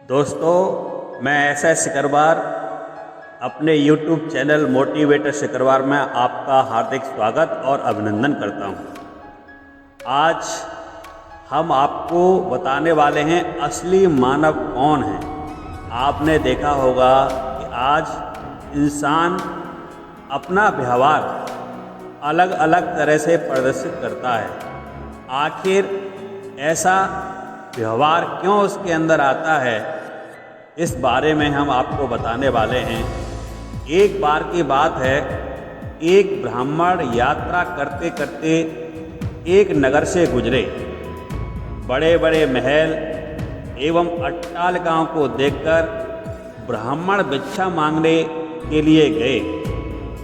दोस्तों, मैं SS सिकरवार अपने YouTube चैनल मोटिवेटर सिकरवार में आपका हार्दिक स्वागत और अभिनंदन करता हूँ। आज हम आपको बताने वाले हैं असली मानव कौन है। आपने देखा होगा कि आज इंसान अपना व्यवहार अलग अलग तरह से प्रदर्शित करता है। आखिर ऐसा व्यवहार क्यों उसके अंदर आता है, इस बारे में हम आपको बताने वाले हैं। एक बार की बात है, एक ब्राह्मण यात्रा करते करते एक नगर से गुजरे। बड़े बड़े महल एवं अट्टालिकाओं को देखकर ब्राह्मण भिक्षा मांगने के लिए गए,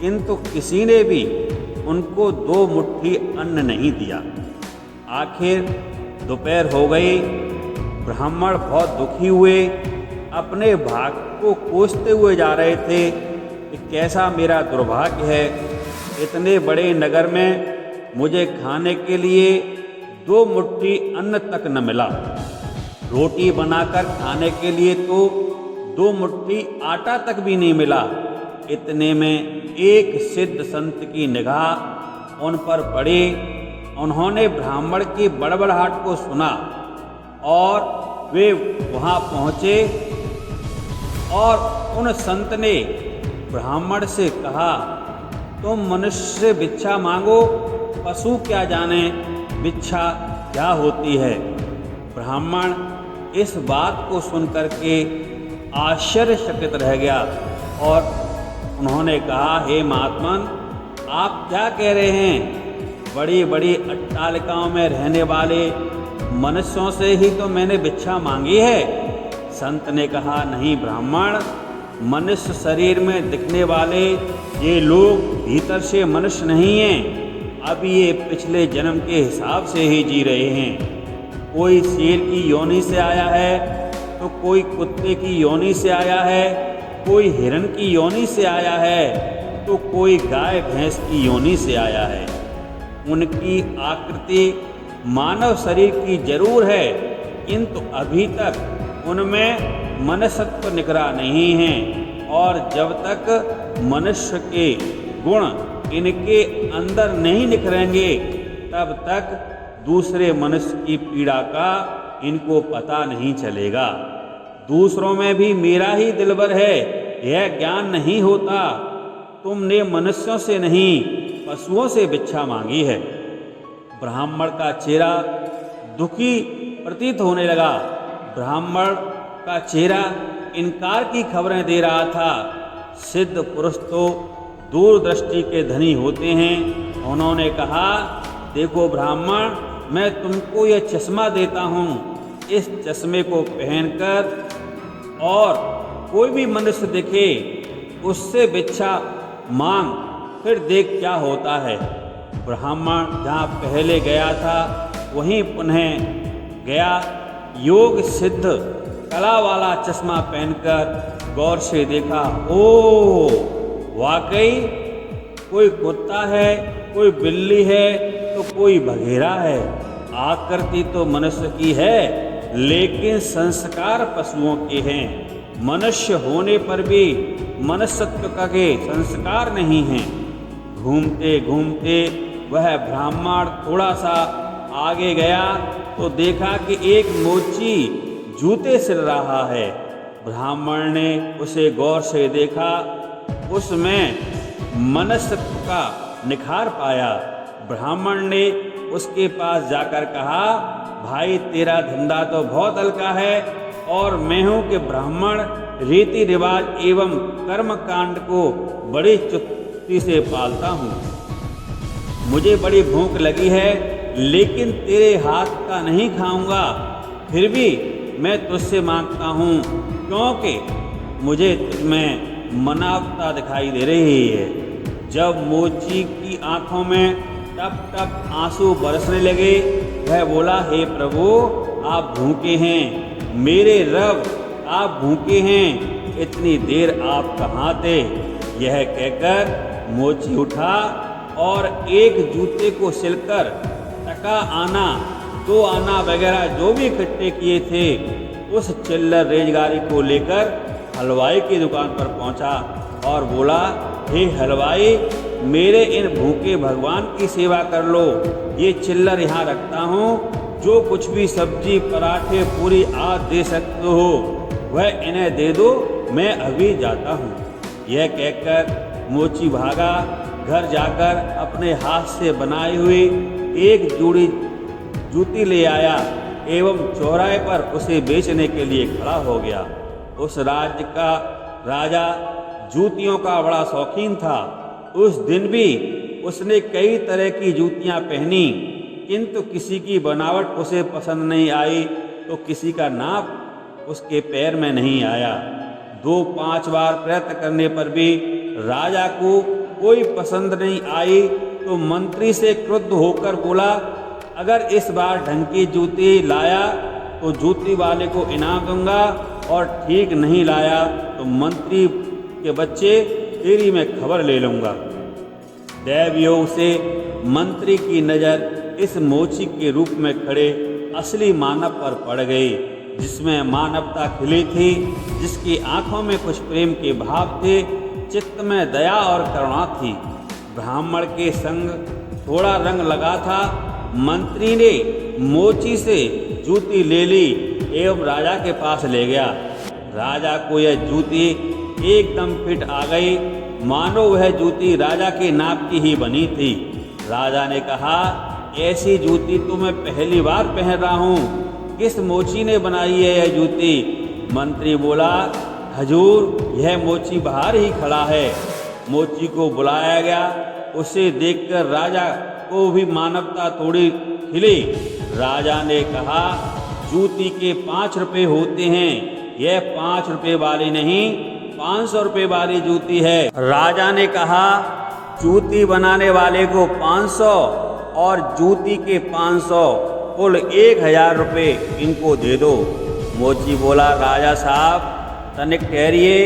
किंतु किसी ने भी उनको 2 मुट्ठी अन्न नहीं दिया। आखिर दोपहर हो गई। ब्राह्मण बहुत दुखी हुए, अपने भाग्य को कोसते हुए जा रहे थे कि कैसा मेरा दुर्भाग्य है, इतने बड़े नगर में मुझे खाने के लिए 2 मुट्ठी अन्न तक न मिला। रोटी बनाकर खाने के लिए तो 2 मुट्ठी आटा तक भी नहीं मिला। इतने में एक सिद्ध संत की निगाह उन पर पड़ी। उन्होंने ब्राह्मण की बड़बड़ाहट को सुना और वे वहाँ पहुँचे और उन संत ने ब्राह्मण से कहा, तुम मनुष्य से भिक्षा मांगो, पशु क्या जाने भिक्षा क्या होती है। ब्राह्मण इस बात को सुनकर के आश्चर्यचकित रह गया और उन्होंने कहा, हे महात्मन, आप क्या कह रहे हैं? बड़ी बड़ी अट्टालिकाओं में रहने वाले मनुष्यों से ही तो मैंने भिक्षा मांगी है। संत ने कहा, नहीं ब्राह्मण, मनुष्य शरीर में दिखने वाले ये लोग भीतर से मनुष्य नहीं हैं। अब ये पिछले जन्म के हिसाब से ही जी रहे हैं। कोई शेर की योनि से आया है, तो कोई कुत्ते की योनि से आया है, कोई हिरण की योनि से आया है, तो कोई गाय भैंस की योनि से आया है। उनकी आकृति मानव शरीर की जरूर है, किंतु अभी तक उनमें मनुष्यत्व निखरा नहीं है। और जब तक मनुष्य के गुण इनके अंदर नहीं निखरेंगे, तब तक दूसरे मनुष्य की पीड़ा का इनको पता नहीं चलेगा। दूसरों में भी मेरा ही दिलबर है, यह ज्ञान नहीं होता। तुमने मनुष्यों से नहीं, पशुओं से भिक्षा मांगी है। ब्राह्मण का चेहरा दुखी प्रतीत होने लगा। ब्राह्मण का चेहरा इनकार की खबरें दे रहा था। सिद्ध पुरुष तो दूरदृष्टि के धनी होते हैं। उन्होंने कहा, देखो ब्राह्मण, मैं तुमको यह चश्मा देता हूँ। इस चश्मे को पहनकर और कोई भी मनुष्य दिखे उससे भिक्षा मांग, फिर देख क्या होता है। ब्राह्मण जहाँ पहले गया था वहीं पुनः गया। योग सिद्ध कला वाला चश्मा पहनकर गौर से देखा, ओ वाकई कोई कुत्ता है, कोई बिल्ली है, तो कोई बघेरा है। आकृति तो मनुष्य की है, लेकिन संस्कार पशुओं के हैं। मनुष्य होने पर भी मनुष्यत्व के संस्कार नहीं हैं। घूमते घूमते वह ब्राह्मण थोड़ा सा आगे गया तो देखा कि एक मोची जूते सिल रहा है। ब्राह्मण ने उसे गौर से देखा, उसमें मनुष्यत्व का निखार पाया। ब्राह्मण ने उसके पास जाकर कहा, भाई तेरा धंधा तो बहुत हल्का है और मैं हूँ कि ब्राह्मण रीति रिवाज एवं कर्म कांड को बड़ी चुस्ती से पालता हूँ। मुझे बड़ी भूख लगी है, लेकिन तेरे हाथ का नहीं खाऊंगा। फिर भी मैं तुझसे मांगता हूँ, क्योंकि मुझे तुझमें मानवता दिखाई दे रही है। जब मोची की आंखों में टप टप आंसू बरसने लगे, वह बोला, हे प्रभु, आप भूखे हैं। मेरे रब, आप भूखे हैं, इतनी देर आप कहाँ थे? यह कहकर मोची उठा और एक जूते को सिलकर टका आना, 2 आना वगैरह जो भी इकट्ठे किए थे उस चिल्लर रेजगारी को लेकर हलवाई की दुकान पर पहुंचा और बोला, हे हलवाई, मेरे इन भूखे भगवान की सेवा कर लो। ये चिल्लर यहाँ रखता हूँ, जो कुछ भी सब्जी, पराठे, पूरी आदि दे सकते हो वह इन्हें दे दो, मैं अभी जाता हूँ। यह कहकर मोची भागा। घर जाकर अपने हाथ से बनाई हुई एक जोड़ी जूती ले आया एवं चौराहे पर उसे बेचने के लिए खड़ा हो गया। उस राज्य का राजा जूतियों का बड़ा शौकीन था। उस दिन भी उसने कई तरह की जूतियां पहनी, किंतु किसी की बनावट उसे पसंद नहीं आई तो किसी का नाप उसके पैर में नहीं आया। 2-5 बार प्रयत्न करने पर भी राजा को कोई पसंद नहीं आई तो मंत्री से क्रुद्ध होकर बोला, अगर इस बार ढंग की जूती लाया तो जूती वाले को इनाम दूंगा और ठीक नहीं लाया तो मंत्री के बच्चे तेरी मैं खबर ले लूँगा। दैवयोग से मंत्री की नज़र इस मोची के रूप में खड़े असली मानव पर पड़ गई, जिसमें मानवता खिली थी, जिसकी आंखों में कुछ प्रेम के भाव थे, चित्त में दया और करुणा थी। ब्राह्मण के संग थोड़ा रंग लगा था। मंत्री ने मोची से जूती ले ली एवं राजा के पास ले गया। राजा को यह जूती एकदम फिट आ गई, मानो वह जूती राजा के नाप की ही बनी थी। राजा ने कहा, ऐसी जूती तो मैं पहली बार पहन रहा हूँ, किस मोची ने बनाई है यह जूती? मंत्री बोला, हजूर, यह मोची बाहर ही खड़ा है। मोची को बुलाया गया। उसे देखकर राजा को भी मानवता थोड़ी खिली। राजा ने कहा, जूती के 5 रुपये होते हैं, यह 5 रुपये वाली नहीं 500 रुपये वाली जूती है। राजा ने कहा, जूती बनाने वाले को 500 और जूती के 500 कुल 1000 रुपये इनको दे दो। मोची बोला, राजा साहब तनिक ठहरिए,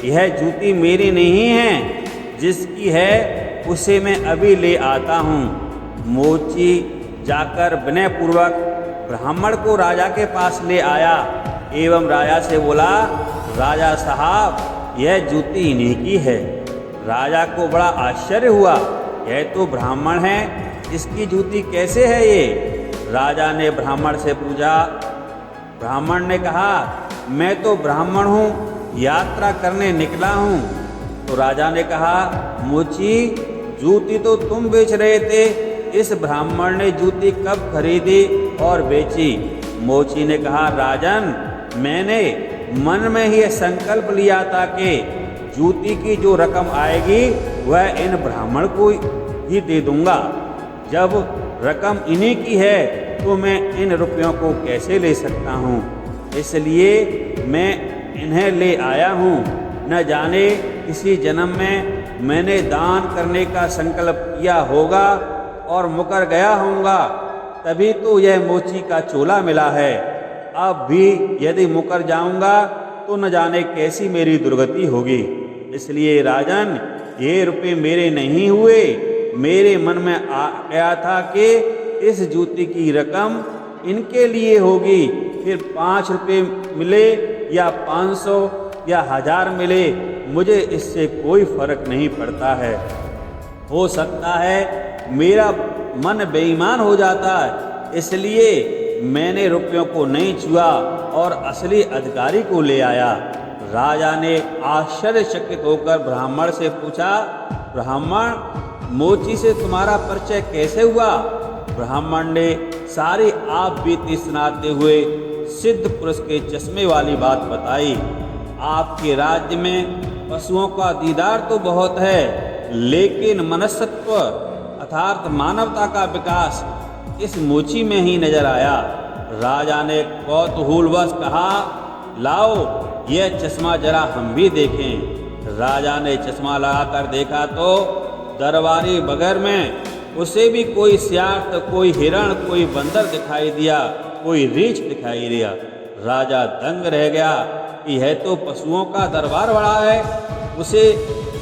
यह जूती मेरी नहीं है, जिसकी है उसे मैं अभी ले आता हूँ। मोची जाकर विनयपूर्वक ब्राह्मण को राजा के पास ले आया एवं राजा से बोला, राजा साहब यह जूती इन्हीं की है। राजा को बड़ा आश्चर्य हुआ, यह तो ब्राह्मण है, इसकी जूती कैसे है ये? राजा ने ब्राह्मण से पूछा। ब्राह्मण ने कहा, मैं तो ब्राह्मण हूँ, यात्रा करने निकला हूँ। तो राजा ने कहा, मोची जूती तो तुम बेच रहे थे, इस ब्राह्मण ने जूती कब खरीदी और बेची? मोची ने कहा, राजन, मैंने मन में ही संकल्प लिया था कि जूती की जो रकम आएगी वह इन ब्राह्मण को ही दे दूंगा। जब रकम इन्हीं की है तो मैं इन रुपयों को कैसे ले सकता हूँ, इसलिए मैं इन्हें ले आया हूँ। न जाने इसी जन्म में मैंने दान करने का संकल्प किया होगा और मुकर गया होऊंगा, तभी तो यह मोची का चोला मिला है। अब भी यदि मुकर जाऊंगा तो न जाने कैसी मेरी दुर्गति होगी। इसलिए राजन, ये रुपये मेरे नहीं हुए, मेरे मन में आ गया था कि इस जूती की रकम इनके लिए होगी, फिर 5 रुपये मिले या 500 या 1000 मिले, मुझे इससे कोई फर्क नहीं पड़ता है। हो सकता है मेरा मन बेईमान हो जाता है, इसलिए मैंने रुपयों को नहीं छुआ और असली अधिकारी को ले आया। राजा ने आश्चर्यचकित होकर ब्राह्मण से पूछा, ब्राह्मण, मोची से तुम्हारा परिचय कैसे हुआ? ब्राह्मण ने सारी आप बीती सुनाते हुए सिद्ध पुरुष के चश्मे वाली बात बताई। आपके राज्य में पशुओं का दीदार तो बहुत है, लेकिन मनुष्यत्व अर्थात मानवता का विकास इस मोची में ही नजर आया। राजा ने कौतूहलवश कहा, लाओ यह चश्मा जरा हम भी देखें। राजा ने चश्मा लगाकर देखा तो दरबारी बगैर में उसे भी कोई सियार, कोई हिरण, कोई बंदर दिखाई दिया, कोई रीछ दिखाई दिया। राजा दंग रह गया कि यह तो पशुओं का दरबार बड़ा है। उसे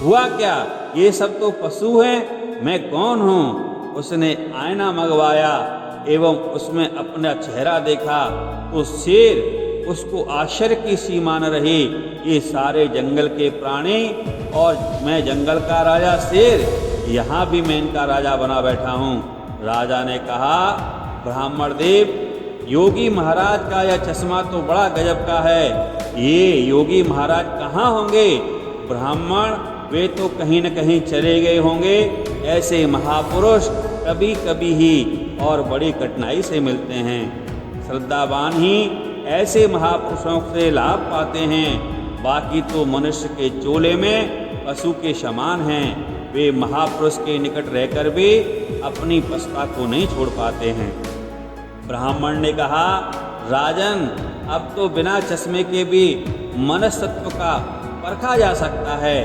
हुआ क्या, ये सब तो पशु हैं, मैं कौन हूँ? उसने आईना मंगवाया एवं उसमें अपना चेहरा देखा तो शेर उसको आश्चर्य की सीमा न रही। ये सारे जंगल के प्राणी और मैं जंगल का राजा शेर, यहाँ भी मैं इनका राजा बना बैठा हूँ। राजा ने कहा, ब्राह्मण देव, योगी महाराज का यह चश्मा तो बड़ा गजब का है। ये योगी महाराज कहाँ होंगे? ब्राह्मण, वे तो कहीं न कहीं चले गए होंगे। ऐसे महापुरुष कभी कभी ही और बड़ी कठिनाई से मिलते हैं। श्रद्धावान ही ऐसे महापुरुषों से लाभ पाते हैं। बाकी तो मनुष्य के चोले में पशु के समान हैं। वे महापुरुष के निकट रहकर भी अपनी पसता को नहीं छोड़ पाते हैं। ब्राह्मण ने कहा, राजन, अब तो बिना चश्मे के भी मनस्तत्व का परखा जा सकता है।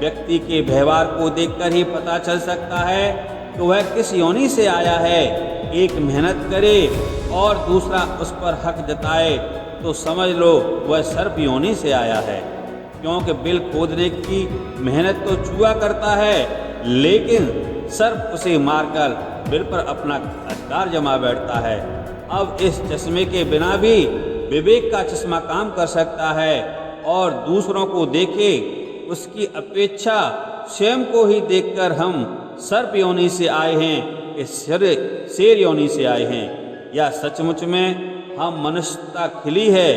व्यक्ति के व्यवहार को देखकर ही पता चल सकता है कि वह किस योनि से आया है। एक मेहनत करे और दूसरा उस पर हक जताए तो समझ लो वह सर्प योनि से आया है। क्योंकि बिल खोदने की मेहनत तो चूहा करता है, लेकिन सर्प उसे मारकर बिल पर अपना अधिकार जमा बैठता है। अब इस चश्मे के बिना भी विवेक का चश्मा काम कर सकता है और दूसरों को देखे उसकी अपेक्षा स्वयं को ही देखकर हम सर्प योनि से आए हैं, इस शेर योनि से आए हैं। या सचमुच में हम मनुष्यता खिली है।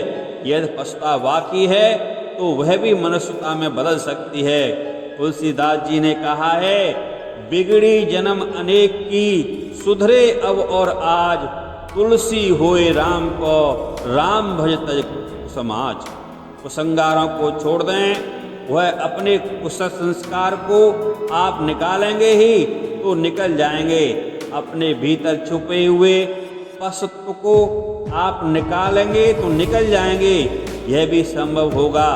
यदि पछता वाकई है तो वह भी मनुष्यता में बदल सकती है। तुलसीदास जी ने कहा है, बिगड़ी जन्म अनेक की, सुधरे अब और आज, तुलसी होए राम को, राम भज तज समाज। कुसंगारों को छोड़ दें, वह अपने कुशल संस्कार को आप निकालेंगे ही तो निकल जाएंगे। अपने भीतर छुपे हुए पशुत्व को आप निकालेंगे तो निकल जाएंगे। यह भी संभव होगा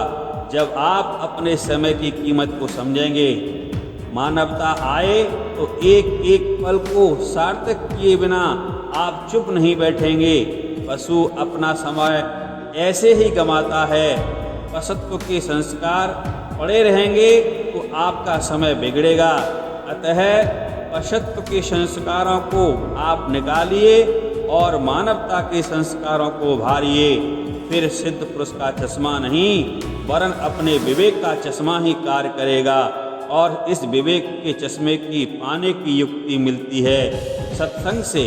जब आप अपने समय की कीमत को समझेंगे। मानवता आए तो एक एक पल को सार्थक किए बिना आप चुप नहीं बैठेंगे। पशु अपना समय ऐसे ही गंवाता है। पशुत्व के संस्कार पड़े रहेंगे तो आपका समय बिगड़ेगा। अतः पशुत्व के संस्कारों को आप निकालिए और मानवता के संस्कारों को उभारिए। फिर सिद्ध पुरुष का चश्मा नहीं वरन अपने विवेक का चश्मा ही कार्य करेगा और इस विवेक के चश्मे की पाने की युक्ति मिलती है सत्संग से।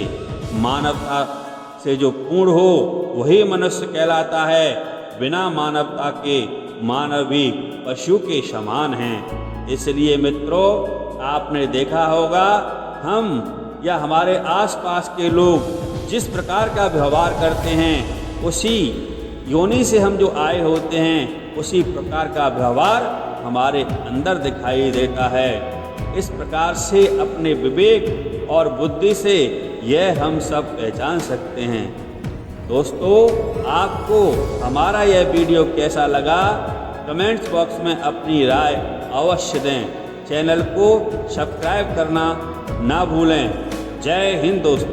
मानवता से जो पूर्ण हो वही मनुष्य कहलाता है। बिना मानवता के मानव भी पशु के समान हैं। इसलिए मित्रों, आपने देखा होगा हम या हमारे आसपास के लोग जिस प्रकार का व्यवहार करते हैं, उसी योनि से हम जो आए होते हैं, उसी प्रकार का व्यवहार हमारे अंदर दिखाई देता है। इस प्रकार से अपने विवेक और बुद्धि से यह हम सब पहचान सकते हैं। दोस्तों, आपको हमारा यह वीडियो कैसा लगा, कमेंट्स बॉक्स में अपनी राय अवश्य दें। चैनल को सब्सक्राइब करना ना भूलें। जय हिंद दोस्तों।